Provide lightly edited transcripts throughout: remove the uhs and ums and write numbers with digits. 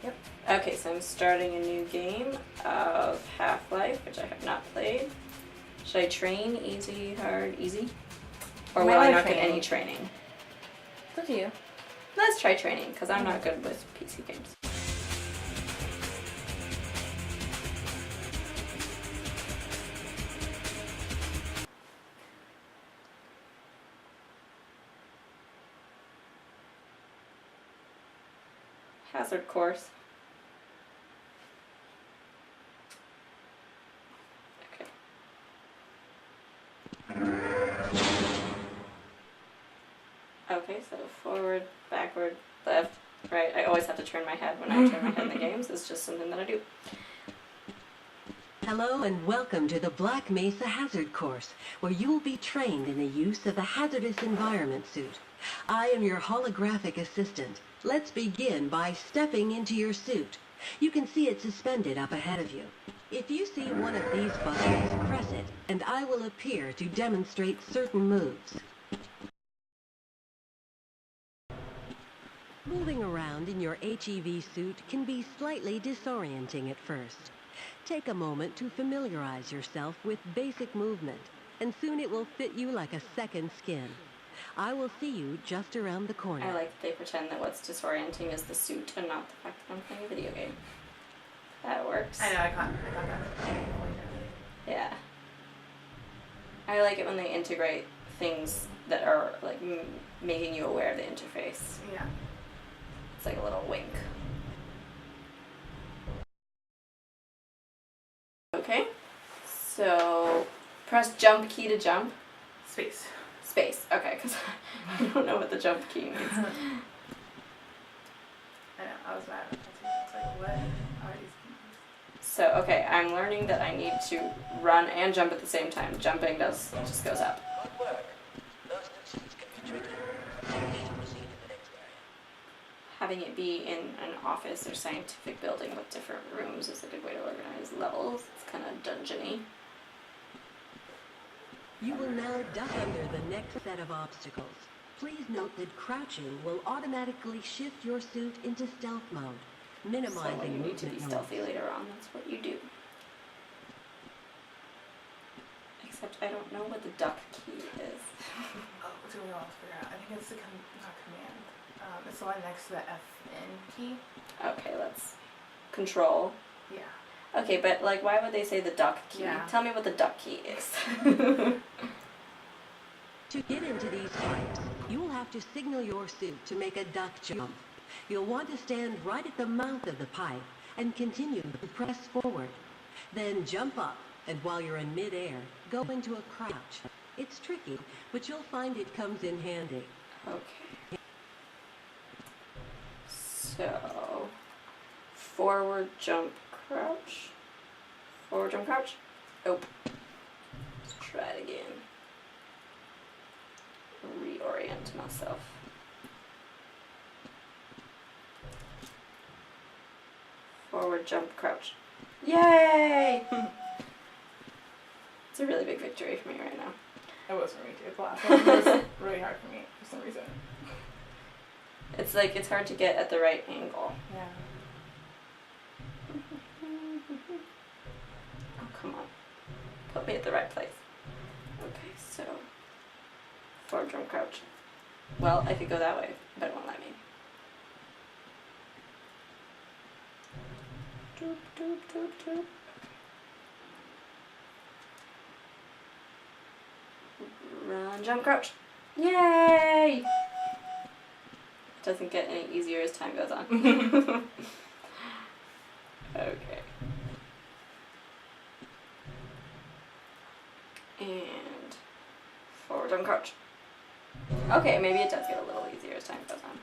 Yep. Okay, so I'm starting a new game of Half-Life, which I have not played. Should I train? Easy, hard, easy? Or will I not get any training? It's up to you. Let's try training, because I'm not good with PC games. Hazard course. Okay. Okay, so forward, backward, left, right. I always have to turn my head when I turn my head in the games. It's just something that I do. Hello and welcome to the Black Mesa Hazard Course, where you will be trained in the use of the hazardous environment suit. I am your holographic assistant. Let's begin by stepping into your suit. You can see it suspended up ahead of you. If you see one of these buttons, press it, and I will appear to demonstrate certain moves. Moving around in your HEV suit can be slightly disorienting at first. Take a moment to familiarize yourself with basic movement, and soon it will fit you like a second skin. I will see you just around the corner. I like that they pretend that what's disorienting is the suit and not the fact that I'm playing a video game. That works. I know, I got that. Yeah. I like it when they integrate things that are like making you aware of the interface. Yeah. It's like a little wink. Okay, so press jump key to jump. Space. Space, okay, because I don't know what the jump key means. I know, I was mad. It's like, what are these things? So, okay, I'm learning that I need to run and jump at the same time. Jumping just goes up. Good work. Those concerns can contribute. You need to proceed to the next area. Having it be in an office or scientific building with different rooms is a good way to organize levels. It's kind of dungeony. You will now duck under the next set of obstacles. Please note that crouching will automatically shift your suit into stealth mode, minimizing So when you need to be movement stealthy noise. later on, that's what you do. Except I don't know what the duck key is. Oh, what's going on? I forgot. I think it's the not command. It's the one next to the FN key. Okay, let's control. Yeah. Okay, but like, why would they say the duck key? Yeah. Tell me what the duck key is. To get into these pipes, you will have to signal your suit to make a duck jump. You'll want to stand right at the mouth of the pipe and continue to press forward. Then jump up, and while you're in midair, go into a crouch. It's tricky, but you'll find it comes in handy. Okay. So, forward jump crouch. Forward jump crouch. Oh. Let's try it again. Reorient myself. Forward jump crouch. Yay! It's a really big victory for me right now. It was for me too. The last one was really hard for me for some reason. It's like, it's hard to get at the right angle. Yeah. Oh, come on. Put me at the right place. Okay, so forward jump crouch. Well, I could go that way, but it won't let me. Doop, doop, doop, doop. Run, jump, crouch. Yay! It doesn't get any easier as time goes on. Okay. And forward jump, crouch. Okay, maybe it does get a little easier as time goes on.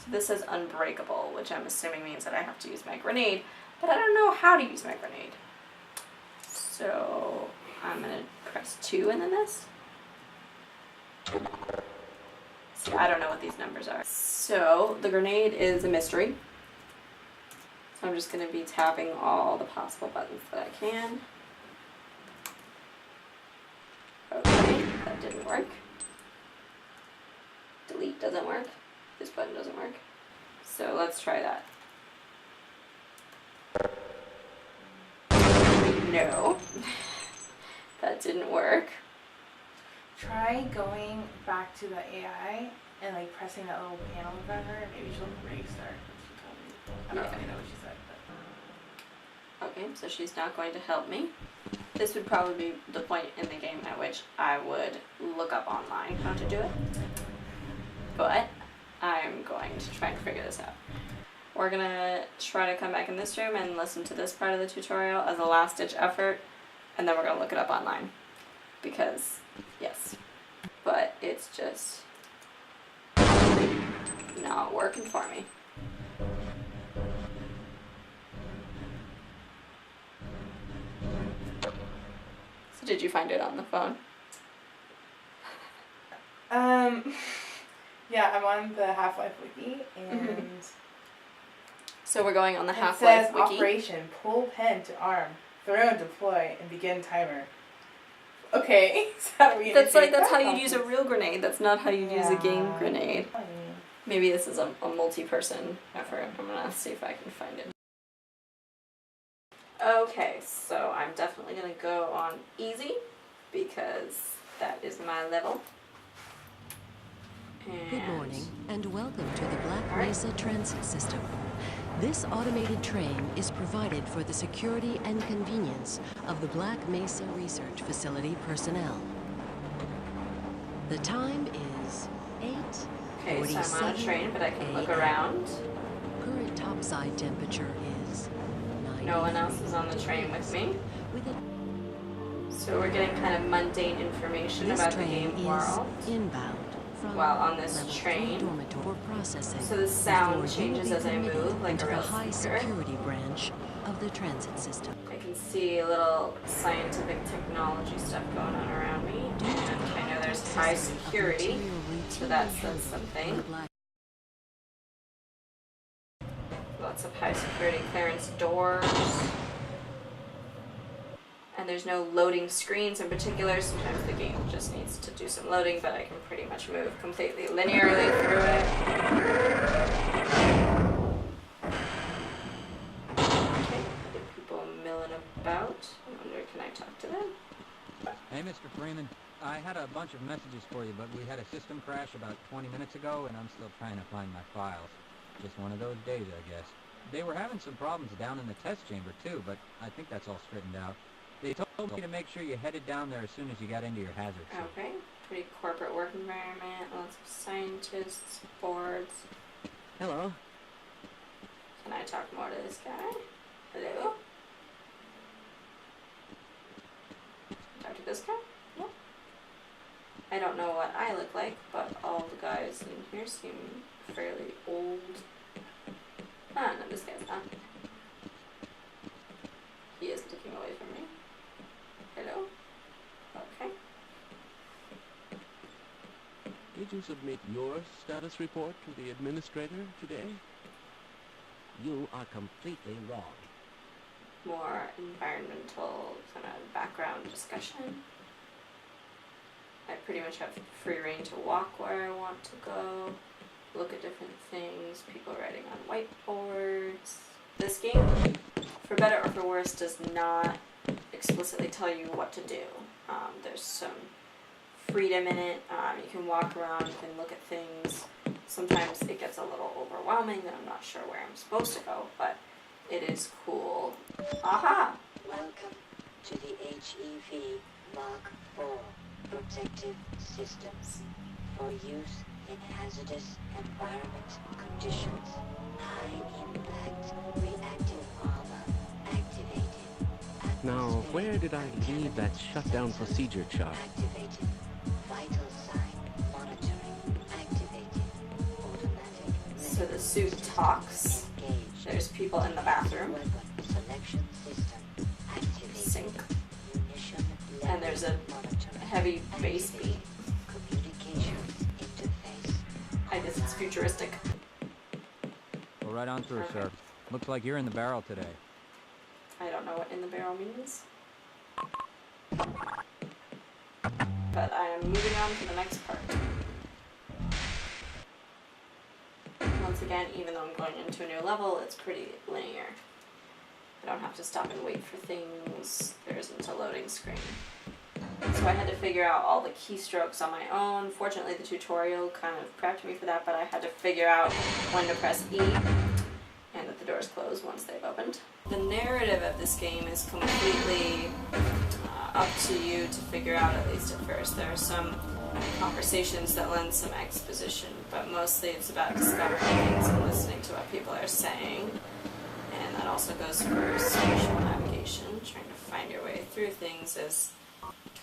So this says unbreakable, which I'm assuming means that I have to use my grenade, but I don't know how to use my grenade. So I'm gonna press 2 and then this. See, I don't know what these numbers are. So the grenade is a mystery. So I'm just gonna be tapping all the possible buttons that I can. Okay, that didn't work. Delete doesn't work. This button doesn't work. So let's try that. No. That didn't work. Try going back to the AI and like pressing that little panel in front of her, and maybe she'll restart. She told me. I don't really know what she said, but. Okay, so she's not going to help me. This would probably be the point in the game at which I would look up online how to do it. But I'm going to try and figure this out. We're gonna try to come back in this room and listen to this part of the tutorial as a last ditch effort, and then we're gonna look it up online. Because, yes. But it's just not working for me. So did you find it on the phone? Yeah, I'm on the Half-Life wiki, and So we're going on the it Half-Life says wiki. Operation Pull Pen to Arm, Throw and Deploy, and Begin Timer. Okay, so how do we That's initiate how that you'd use a process? real grenade. That's not how you use a game Yeah. grenade. I mean, Maybe this is a multi-person effort. I'm gonna see if I can find it. Okay, so I'm definitely gonna go on easy because that is my level. Good morning and welcome to the Black All right. Mesa Transit System. This automated train is provided for the security and convenience of the Black Mesa Research Facility personnel. The time is 8:47 Okay, so I'm on a train, but I can look a.m. around. Current topside temperature is 90 No one else is on the train with me. with a So we're getting kind of mundane information This about the train game is world inbound from while on this level 3 train. dormitory for processing. So the sound before you changes will as be I permitted move, like into a real the high speaker. security branch of the transit system. I can see a little scientific technology stuff going on around me, and I know there's high security, so that says something. Lots of high security clearance doors. And there's no loading screens in particular. Sometimes the game just needs to do some loading, but I can pretty much move completely linearly through it. Okay, other people milling about. I wonder, can I talk to them? Hey, Mr. Freeman. I had a bunch of messages for you, but we had a system crash about 20 minutes ago, and I'm still trying to find my files. Just one of those days, I guess. They were having some problems down in the test chamber, too, but I think that's all straightened out. They told me to make sure you headed down there as soon as you got into your hazard suit. Okay, pretty corporate work environment, lots of scientists, boards. Hello. Can I talk more to this guy? Hello? Talk to this guy? No. I don't know what I look like, but all the guys in here seem fairly old. Ah, no, this guy's not. He is looking away from me. Hello? Okay. Did you submit your status report to the administrator today? You are completely wrong. More environmental kind of background discussion. I pretty much have free reign to walk where I want to go, look at different things, people writing on whiteboards. This game, for better or for worse, does not explicitly tell you what to do. There's some freedom in it. You can walk around, you can look at things. Sometimes it gets a little overwhelming and I'm not sure where I'm supposed to go, but it is cool. Aha! Welcome to the HEV Mark IV Protective Systems for use in hazardous environment conditions. High impact reactive armor activated. Now, where did I leave that shutdown procedure chart? Activated. Vital sign monitoring activated. Automatic. So the suit talks. Engaged. There's people in the bathroom. Weapon selection system activated. Sink. Munition And there's a monitoring heavy bass beat. communications interface. I guess it's futuristic. Go right on through, Okay. sir. Looks like you're in the barrel today. I don't know what in the barrel means. But I am moving on to the next part. once again, even though I'm going into a new level, it's pretty linear. I don't have to stop and wait for things. There isn't a loading screen. So I had to figure out all the keystrokes on my own. Fortunately, the tutorial kind of prepped me for that, but I had to figure out when to press E and that the doors close once they've opened. The narrative of this game is completely up to you to figure out, at least at first. There are some conversations that lend some exposition, but mostly it's about discovering things and listening to what people are saying. And that also goes for spatial navigation. Trying to find your way through things is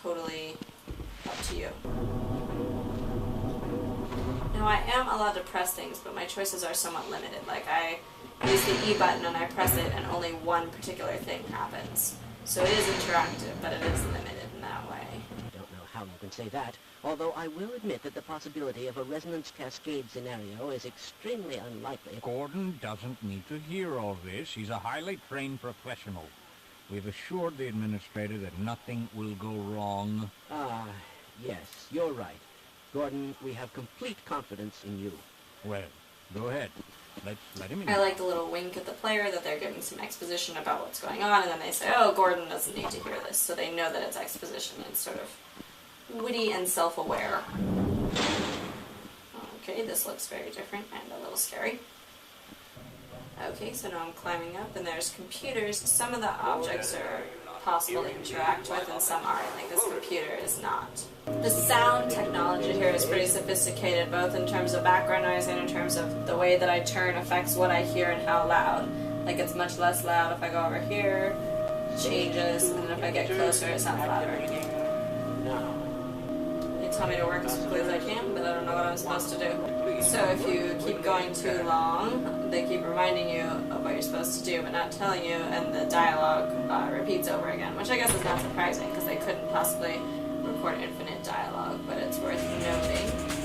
totally up to you. Now I am allowed to press things, but my choices are somewhat limited. Like I use the E button and I press it and only one particular thing happens. So it is interactive, but it is limited in that way. I don't know how you can say that, although I will admit that the possibility of a resonance cascade scenario is extremely unlikely. Gordon doesn't need to hear all this. He's a highly trained professional. We've assured the administrator that nothing will go wrong. Ah, yes, you're right. Gordon, we have complete confidence in you. Well, go ahead. Let him in. I like the little wink at the player that they're giving some exposition about what's going on, and then they say, oh, Gordon doesn't need to hear this, so they know that it's exposition. It's sort of witty and self-aware. Okay, this looks very different and a little scary. Okay, so now I'm climbing up, and there's computers. Some of the objects are possible to interact with, and some aren't. Like this computer is not. The sound technology here is pretty sophisticated, both in terms of background noise and in terms of the way that I turn affects what I hear and how loud. Like it's much less loud if I go over here, changes, and then if I get closer it sounds louder. They tell me to work as quickly as I can, but I don't know what I'm supposed to do. So if you keep going too long, they keep reminding you of what you're supposed to do, but not telling you, and the dialogue repeats over again, which I guess is not surprising, because they couldn't possibly record infinite dialogue, but it's worth noting.